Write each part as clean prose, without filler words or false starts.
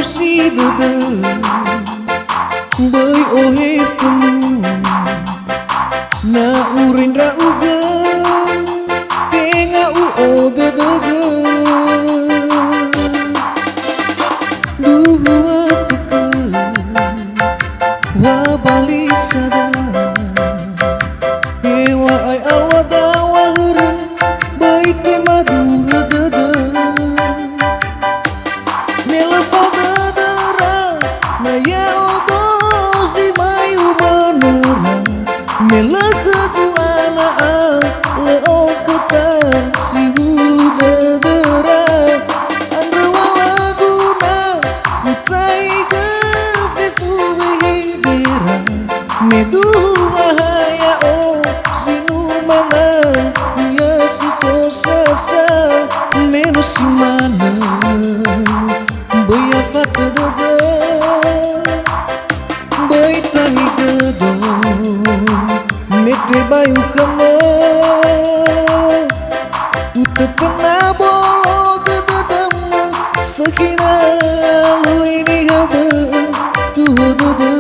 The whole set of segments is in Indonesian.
busi dede Bai ohe fenu Na urin ra uge Tenga u o dede Duhu Afokho Wa bali sada Ewa ai awada wahre Bai tema duha dede Mela fodadara Na ya odozi mai umanera Mela keduana le okhta si hudadara Andra walaguna utai gefifu hidira Medu wahaya o sinumana Ya si posasa menos simana Boya fata dada Boy tangi gedo Mete bayu khama Uta kena bolo gede dama Sekina lu ini haba Tuh dada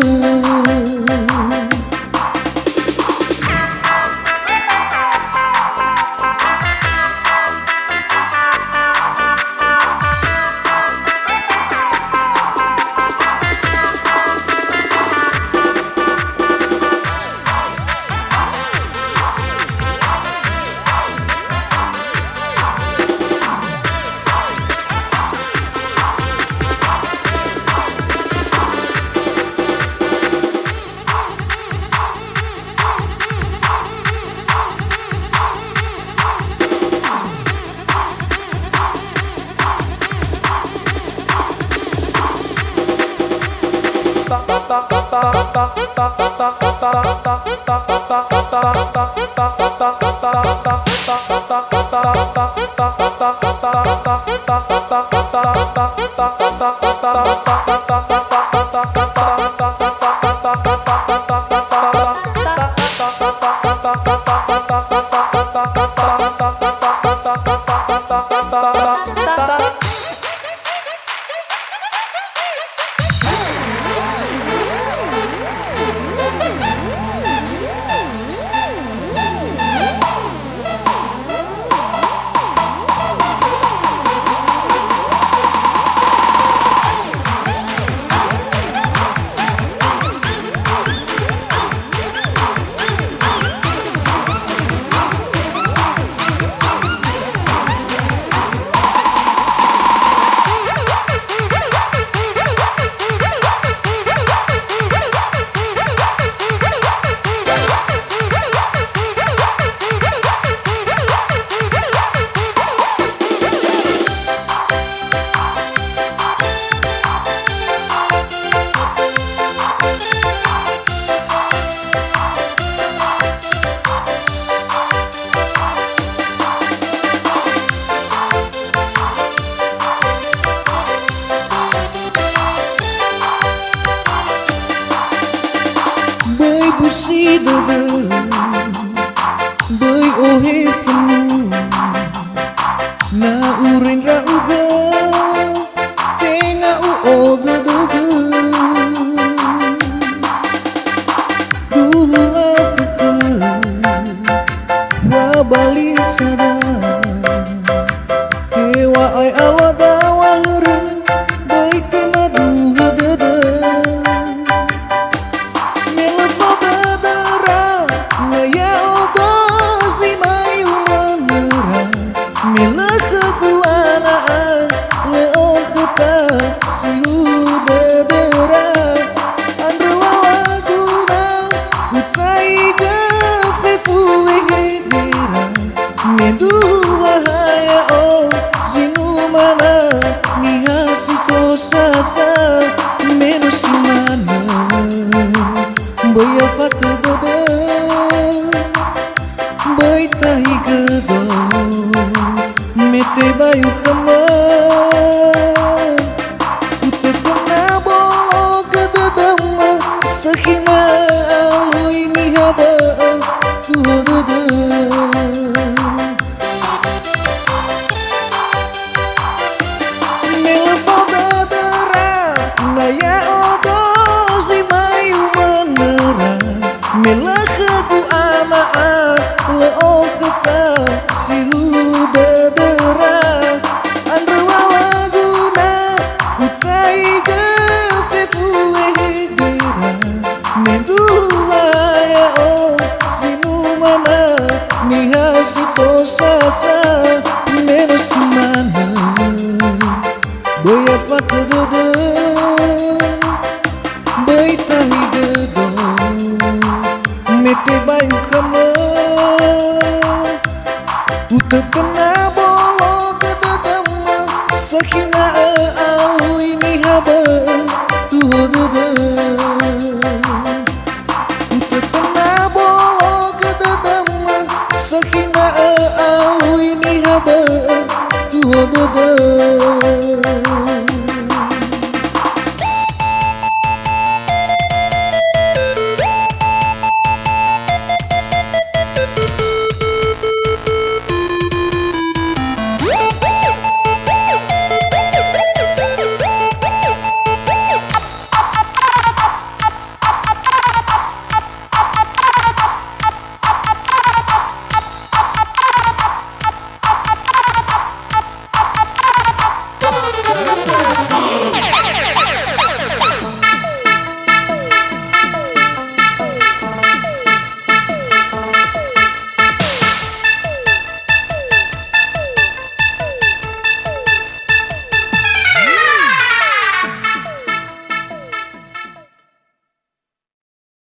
busi dede Bai ohe fenu Na urin ra uga Tenga u o dede Duhu Afokho Wa bali sada Ewa ai awada wahre Bai tema duha dede Mila kekuanaan le okhta si hudadara Andra walaguna utai gefifu hidira Medu wahaya o sinumana Nias sasa menos simana Boya fata dada Boy tahi gedo Mete bayu khama Uta kena bolo gede dama Sekina lu ini haba Tuh dada Mela fodadara semana Boya fata dada Bai tahi dada Mete bayu kama Uta kena bolo ke dadama Sakina au ini haba Tuho dada Uta kena bolo ke dadama Sakina au ini haba Tuho dada